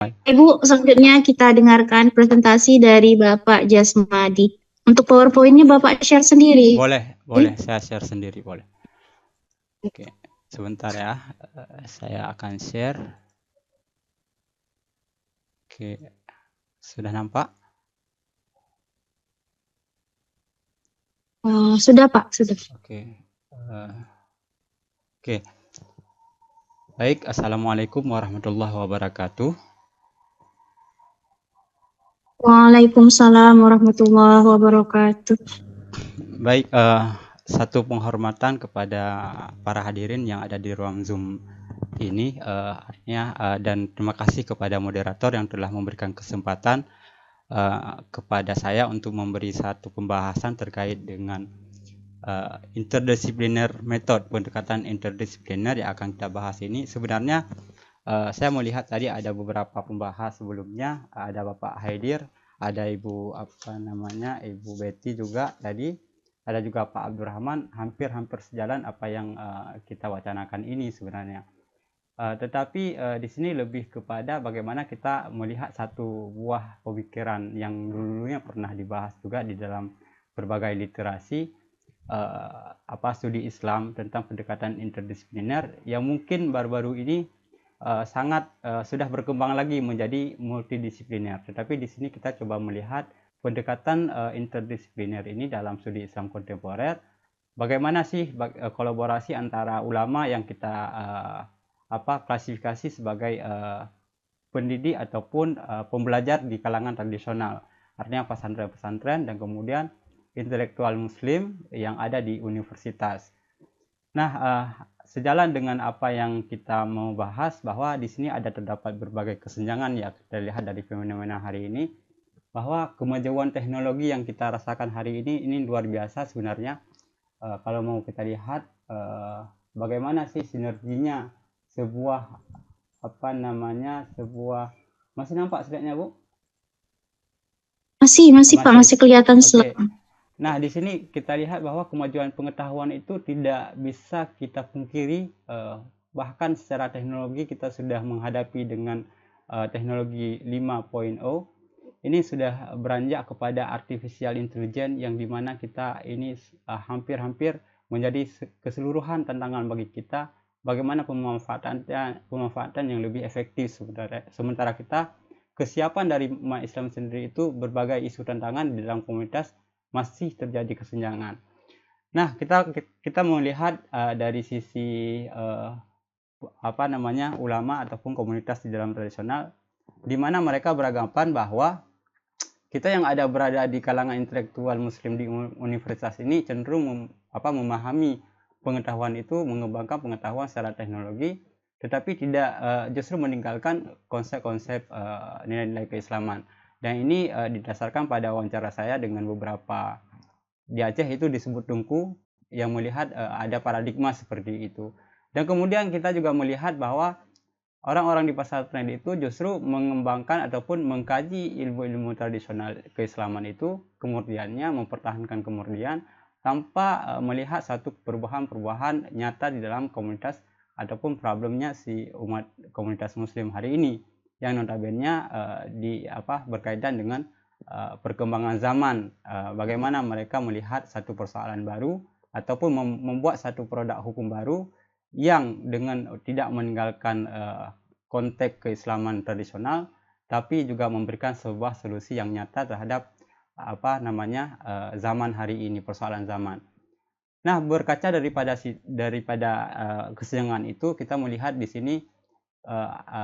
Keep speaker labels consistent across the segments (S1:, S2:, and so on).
S1: Ibu, selanjutnya kita dengarkan presentasi dari Bapak Jasmadi. Untuk PowerPoint-nya Bapak share sendiri.
S2: Boleh, saya share sendiri, boleh. Oke, sebentar ya, saya akan share. Oke, sudah nampak?
S1: Sudah Pak, sudah.
S2: Oke. Baik, Assalamualaikum warahmatullahi wabarakatuh.
S1: Waalaikumsalam warahmatullahi wabarakatuh.
S2: Baik, satu penghormatan kepada para hadirin yang ada di ruang Zoom ini, artinya dan terima kasih kepada moderator yang telah memberikan kesempatan kepada saya untuk memberi satu pembahasan terkait dengan interdisipliner method, pendekatan interdisipliner yang akan kita bahas ini. Sebenarnya saya melihat tadi ada beberapa pembahas sebelumnya, ada Bapak Haidir, ada Ibu Ibu Betty juga tadi, ada juga Pak Abdurrahman, hampir sejalan apa yang kita wacanakan ini sebenarnya. Tetapi di sini lebih kepada bagaimana kita melihat satu buah pemikiran yang dulunya pernah dibahas juga di dalam berbagai literasi, studi Islam tentang pendekatan interdisipliner yang mungkin baru-baru ini sangat sudah berkembang lagi menjadi multidisipliner. Tetapi di sini kita coba melihat pendekatan interdisipliner ini dalam studi Islam kontemporer. Bagaimana sih kolaborasi antara ulama yang kita klasifikasi sebagai pendidik ataupun pembelajar di kalangan tradisional, artinya pesantren-pesantren dan kemudian intelektual muslim yang ada di universitas. Nah, sejalan dengan apa yang kita mau bahas, bahwa di sini terdapat berbagai kesenjangan ya, kita lihat dari fenomena hari ini, bahwa kemajuan teknologi yang kita rasakan hari ini luar biasa sebenarnya. Kalau mau kita lihat bagaimana sih sinerginya sebuah masih nampak slide-nya, Bu?
S1: Masih Pak, masih kelihatan.
S2: Oke. Nah, di sini kita lihat bahwa kemajuan pengetahuan itu tidak bisa kita pungkiri, bahkan secara teknologi kita sudah menghadapi dengan teknologi 5.0. Ini sudah beranjak kepada artificial intelligence yang dimana kita ini hampir-hampir menjadi keseluruhan tantangan bagi kita, bagaimana pemanfaatan yang lebih efektif sementara kita kesiapan dari umat Islam sendiri itu berbagai isu tantangan di dalam komunitas masih terjadi kesenjangan. Nah, kita melihat dari sisi ulama ataupun komunitas di dalam tradisional, di mana mereka beranggapan bahwa kita yang berada di kalangan intelektual muslim di universitas ini cenderung memahami pengetahuan itu, mengembangkan pengetahuan secara teknologi, tetapi tidak justru meninggalkan konsep-konsep nilai-nilai keislaman. Dan ini didasarkan pada wawancara saya dengan beberapa di Aceh itu disebut Tungku yang melihat ada paradigma seperti itu. Dan kemudian kita juga melihat bahwa orang-orang di pesantren itu justru mengembangkan ataupun mengkaji ilmu-ilmu tradisional keislaman itu, kemudiannya mempertahankan kemudian tanpa melihat satu perubahan-perubahan nyata di dalam komunitas ataupun problemnya si umat komunitas muslim hari ini yang notabene berkaitan dengan perkembangan zaman, bagaimana mereka melihat satu persoalan baru ataupun membuat satu produk hukum baru yang dengan tidak meninggalkan konteks keislaman tradisional, tapi juga memberikan sebuah solusi yang nyata terhadap zaman hari ini, persoalan zaman. Nah, berkaca daripada kesenjangan itu, kita melihat di sini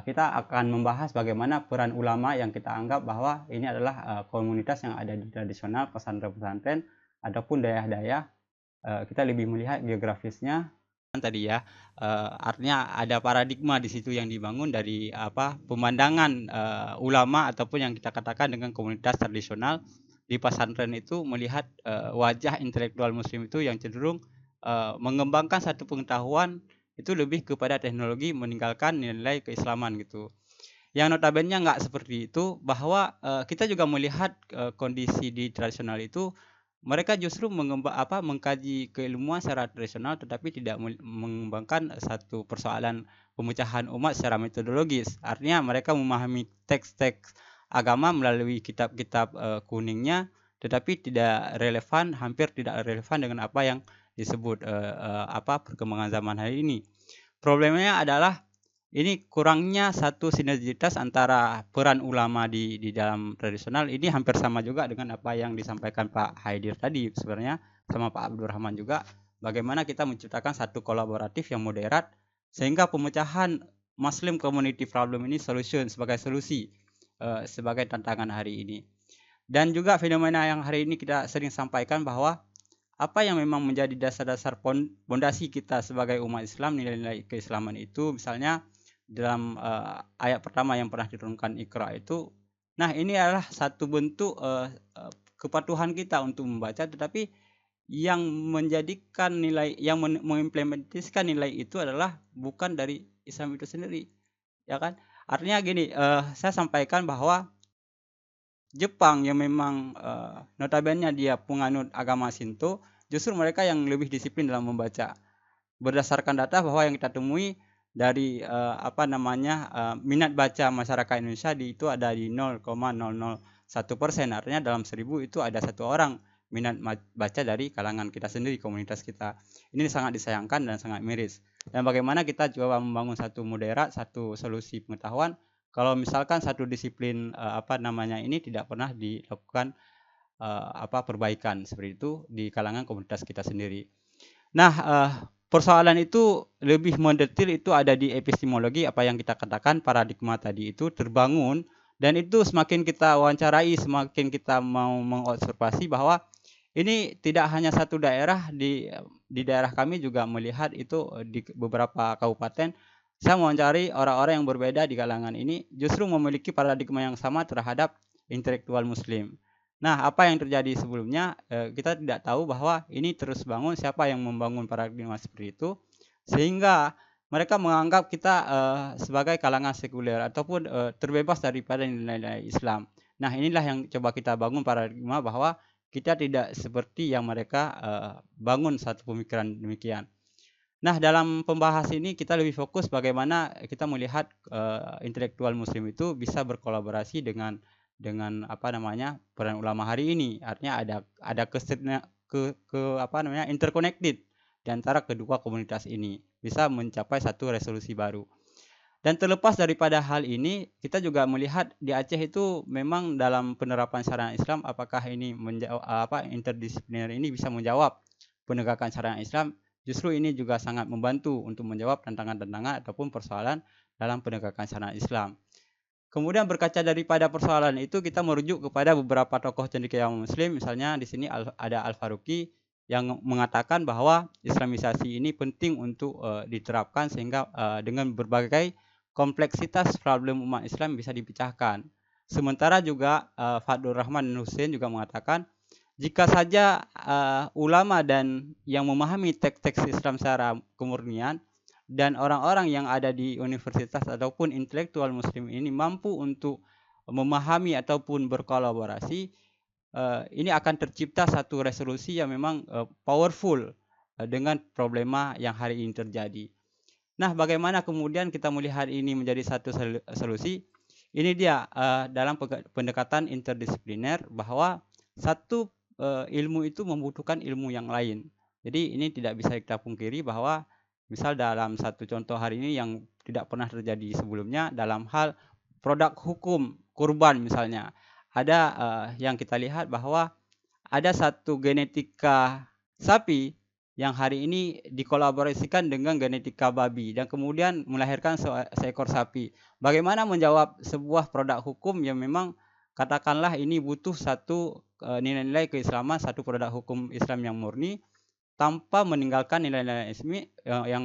S2: kita akan membahas bagaimana peran ulama yang kita anggap bahwa ini adalah komunitas yang ada di tradisional pesantren-pesantren ataupun daerah-daerah. Kita lebih melihat geografisnya tadi ya, artinya ada paradigma di situ yang dibangun dari pemandangan ulama ataupun yang kita katakan dengan komunitas tradisional di pesantren itu, melihat wajah intelektual muslim itu yang cenderung mengembangkan satu pengetahuan itu lebih kepada teknologi, meninggalkan nilai keislaman gitu. Yang notabene nggak seperti itu, bahwa kita juga melihat kondisi di tradisional itu mereka justru mengkaji keilmuan secara tradisional tetapi tidak mengembangkan satu persoalan pemecahan umat secara metodologis. Artinya mereka memahami teks-teks agama melalui kitab-kitab kuningnya, tetapi hampir tidak relevan dengan apa yang disebut perkembangan zaman hari ini. Problemnya adalah ini kurangnya satu sinergitas antara peran ulama di dalam tradisional. Ini hampir sama juga dengan apa yang disampaikan Pak Haidir tadi sebenarnya, sama Pak Abdurrahman juga. Bagaimana kita menciptakan satu kolaboratif yang moderat sehingga pemecahan Muslim community problem ini sebagai solusi sebagai tantangan hari ini. Dan juga fenomena yang hari ini kita sering sampaikan bahwa apa yang memang menjadi dasar-dasar pondasi kita sebagai umat Islam, nilai-nilai keislaman itu, misalnya dalam ayat pertama yang pernah diturunkan Iqra itu, nah ini adalah satu bentuk kepatuhan kita untuk membaca, tetapi yang menjadikan nilai, yang mengimplementasikan nilai itu adalah bukan dari Islam itu sendiri, ya kan? Artinya gini, saya sampaikan bahwa Jepang yang memang notabene dia penganut agama Shinto, justru mereka yang lebih disiplin dalam membaca. Berdasarkan data bahwa yang kita temui dari minat baca masyarakat Indonesia itu ada di 0,001%. Artinya dalam 1000 itu ada 1 orang minat baca dari kalangan kita sendiri, komunitas kita. Ini sangat disayangkan dan sangat miris. Dan bagaimana kita coba membangun satu moderat, satu solusi pengetahuan kalau misalkan satu disiplin ini tidak pernah dilakukan perbaikan seperti itu di kalangan komunitas kita sendiri. Nah, persoalan itu lebih mendetail itu ada di epistemologi, apa yang kita katakan paradigma tadi itu terbangun, dan itu semakin kita wawancarai, semakin kita mau mengobservasi bahwa ini tidak hanya satu daerah, di daerah kami juga melihat itu di beberapa kabupaten. Saya mewawancari orang-orang yang berbeda di kalangan ini justru memiliki paradigma yang sama terhadap intelektual muslim. Nah, apa yang terjadi sebelumnya, kita tidak tahu bahwa ini terus bangun, siapa yang membangun paradigma seperti itu, sehingga mereka menganggap kita sebagai kalangan sekuler ataupun terbebas daripada nilai-nilai Islam. Nah, inilah yang coba kita bangun paradigma bahwa kita tidak seperti yang mereka bangun satu pemikiran demikian. Nah, dalam pembahas ini kita lebih fokus bagaimana kita melihat intelektual muslim itu bisa berkolaborasi dengan peran ulama hari ini. Artinya ada interconnected di antara kedua komunitas ini, bisa mencapai satu resolusi baru. Dan terlepas daripada hal ini, kita juga melihat di Aceh itu memang dalam penerapan syariat Islam, apakah ini interdisipliner ini bisa menjawab penegakan syariat Islam. Justru ini juga sangat membantu untuk menjawab tantangan-tantangan ataupun persoalan dalam penegakan syariat Islam. Kemudian berkaca daripada persoalan itu, kita merujuk kepada beberapa tokoh cendekiawan muslim. Misalnya di sini ada Al-Faruqi yang mengatakan bahwa Islamisasi ini penting untuk diterapkan sehingga dengan berbagai kompleksitas problem umat Islam bisa dipecahkan. Sementara juga Fadlur Rahman dan Hussein juga mengatakan jika saja ulama dan yang memahami teks-teks Islam secara kemurnian dan orang-orang yang ada di universitas ataupun intelektual muslim ini mampu untuk memahami ataupun berkolaborasi, ini akan tercipta satu resolusi yang memang powerful dengan problema yang hari ini terjadi. Nah, bagaimana kemudian kita melihat ini menjadi satu solusi? Ini dia dalam pendekatan interdisipliner bahwa satu ilmu itu membutuhkan ilmu yang lain. Jadi ini tidak bisa kita pungkiri bahwa misal dalam satu contoh hari ini yang tidak pernah terjadi sebelumnya dalam hal produk hukum kurban misalnya. Ada yang kita lihat bahwa ada satu genetika sapi yang hari ini dikolaborasikan dengan genetika babi dan kemudian melahirkan seekor sapi. Bagaimana menjawab sebuah produk hukum yang memang katakanlah ini butuh satu nilai-nilai keislaman, satu produk hukum Islam yang murni, tanpa meninggalkan nilai-nilai Islam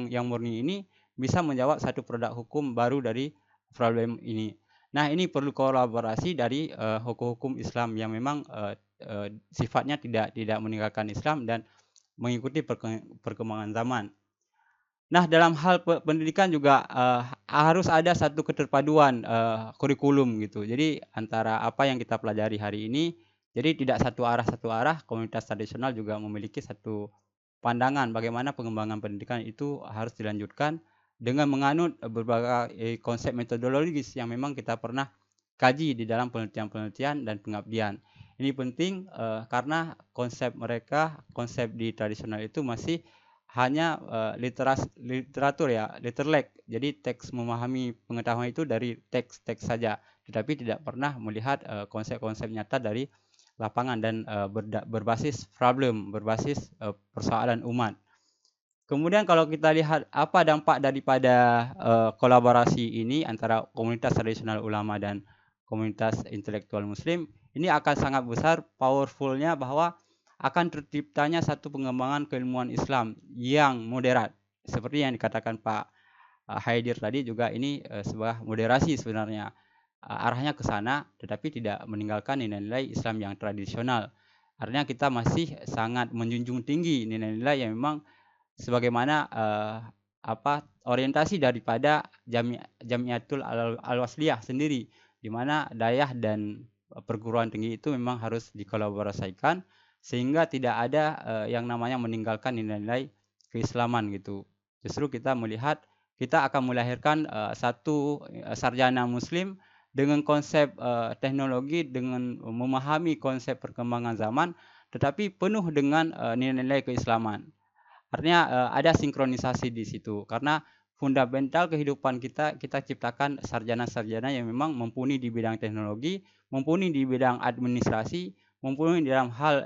S2: yang murni ini bisa menjawab satu produk hukum baru dari problem ini. Nah, ini perlu kolaborasi dari hukum-hukum Islam yang memang sifatnya tidak meninggalkan Islam dan mengikuti perkembangan zaman. Nah, dalam hal pendidikan juga harus ada satu keterpaduan kurikulum gitu. Jadi antara apa yang kita pelajari hari ini Jadi tidak satu arah, komunitas tradisional juga memiliki satu pandangan bagaimana pengembangan pendidikan itu harus dilanjutkan dengan menganut berbagai konsep metodologis yang memang kita pernah kaji di dalam penelitian-penelitian dan pengabdian. Ini penting karena konsep di tradisional itu masih hanya literatur ya, literlek. Jadi teks memahami pengetahuan itu dari teks-teks saja, tetapi tidak pernah melihat konsep-konsep nyata dari lapangan dan berbasis problem, berbasis persoalan umat. Kemudian kalau kita lihat apa dampak daripada kolaborasi ini antara komunitas tradisional ulama dan komunitas intelektual muslim, ini akan sangat besar, powerfulnya bahwa akan terciptanya satu pengembangan keilmuan Islam yang moderat. Seperti yang dikatakan Pak Haidir tadi juga ini sebuah moderasi sebenarnya. Arahnya ke sana, tetapi tidak meninggalkan nilai-nilai Islam yang tradisional. Artinya kita masih sangat menjunjung tinggi nilai-nilai yang memang sebagaimana orientasi daripada Jamiatul Al-Wasliyah sendiri, di mana dayah dan perguruan tinggi itu memang harus dikolaborasikan sehingga tidak ada yang namanya meninggalkan nilai-nilai keislaman gitu. Justru kita melihat kita akan melahirkan satu sarjana muslim dengan konsep teknologi, dengan memahami konsep perkembangan zaman, tetapi penuh dengan nilai-nilai keislaman. Artinya ada sinkronisasi di situ, karena fundamental kehidupan kita ciptakan sarjana-sarjana yang memang mumpuni di bidang teknologi, mumpuni di bidang administrasi, mumpuni dalam hal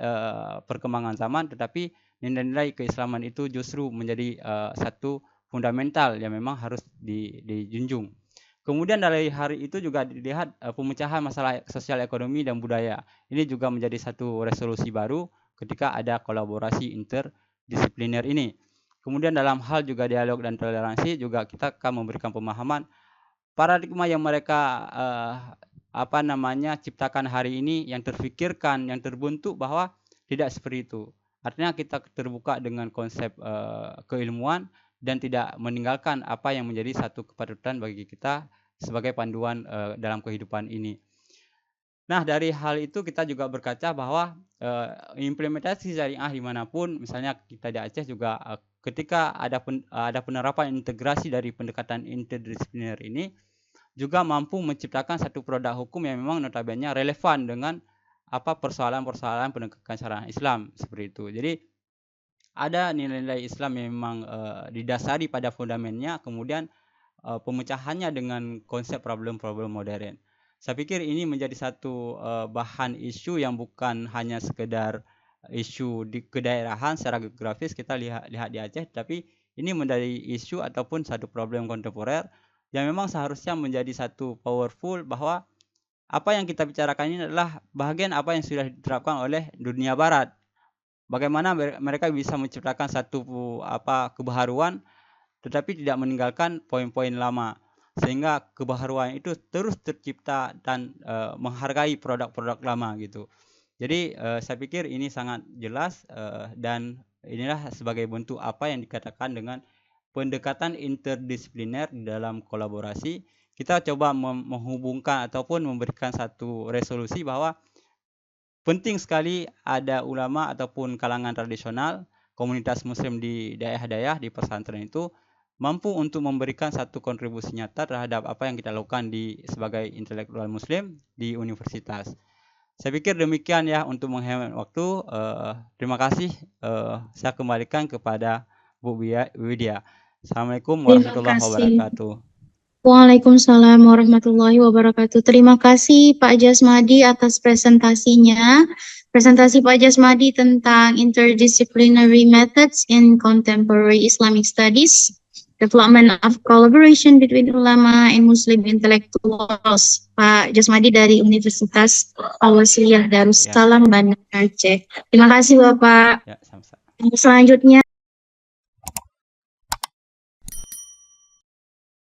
S2: perkembangan zaman, tetapi nilai-nilai keislaman itu justru menjadi satu fundamental yang memang harus dijunjung. Kemudian dari hari itu juga dilihat pemecahan masalah sosial ekonomi dan budaya. Ini juga menjadi satu resolusi baru ketika ada kolaborasi interdisipliner ini. Kemudian dalam hal juga dialog dan toleransi juga kita akan memberikan pemahaman paradigma yang mereka ciptakan hari ini, yang terfikirkan, yang terbentuk bahwa tidak seperti itu. Artinya kita terbuka dengan konsep keilmuan dan tidak meninggalkan apa yang menjadi satu kepatutan bagi kita sebagai panduan dalam kehidupan ini. Nah, dari hal itu kita juga berkaca bahwa implementasi syariah dimanapun, misalnya kita di Aceh juga ketika ada penerapan integrasi dari pendekatan interdisipliner ini, juga mampu menciptakan satu produk hukum yang memang notabene relevan dengan persoalan-persoalan penegakan syariat Islam seperti itu. Jadi ada nilai-nilai Islam yang memang didasari pada fundamennya, kemudian pemecahannya dengan konsep problem-problem modern. Saya pikir ini menjadi satu bahan isu yang bukan hanya sekedar isu di kedaerahan secara geografis kita lihat di Aceh, tapi ini menjadi isu ataupun satu problem kontemporer yang memang seharusnya menjadi satu powerful, bahwa apa yang kita bicarakan ini adalah bagian apa yang sudah diterapkan oleh dunia barat. Bagaimana mereka bisa menciptakan satu kebaharuan tetapi tidak meninggalkan poin-poin lama, sehingga kebaharuan itu terus tercipta dan menghargai produk-produk lama gitu. Jadi saya pikir ini sangat jelas dan inilah sebagai bentuk apa yang dikatakan dengan pendekatan interdisipliner dalam kolaborasi. Kita coba menghubungkan ataupun memberikan satu resolusi bahwa penting sekali ada ulama ataupun kalangan tradisional, komunitas muslim di daerah-daerah, di pesantren itu mampu untuk memberikan satu kontribusi nyata terhadap apa yang kita lakukan sebagai intelektual muslim di universitas. Saya pikir demikian ya untuk menghemat waktu. Terima kasih. Saya kembalikan kepada Bu Widya. Assalamualaikum warahmatullahi wabarakatuh.
S1: Waalaikumsalam warahmatullahi wabarakatuh. Terima kasih Pak Jasmadi atas presentasinya. Presentasi Pak Jasmadi tentang interdisciplinary methods in contemporary Islamic studies, development of collaboration between ulama and Muslim intellectuals. Pak Jasmadi dari Universitas Al-Wasliyah Darussalam, Bandar Aceh. Terima kasih Bapak.
S2: Ya, sama-sama.
S1: Selanjutnya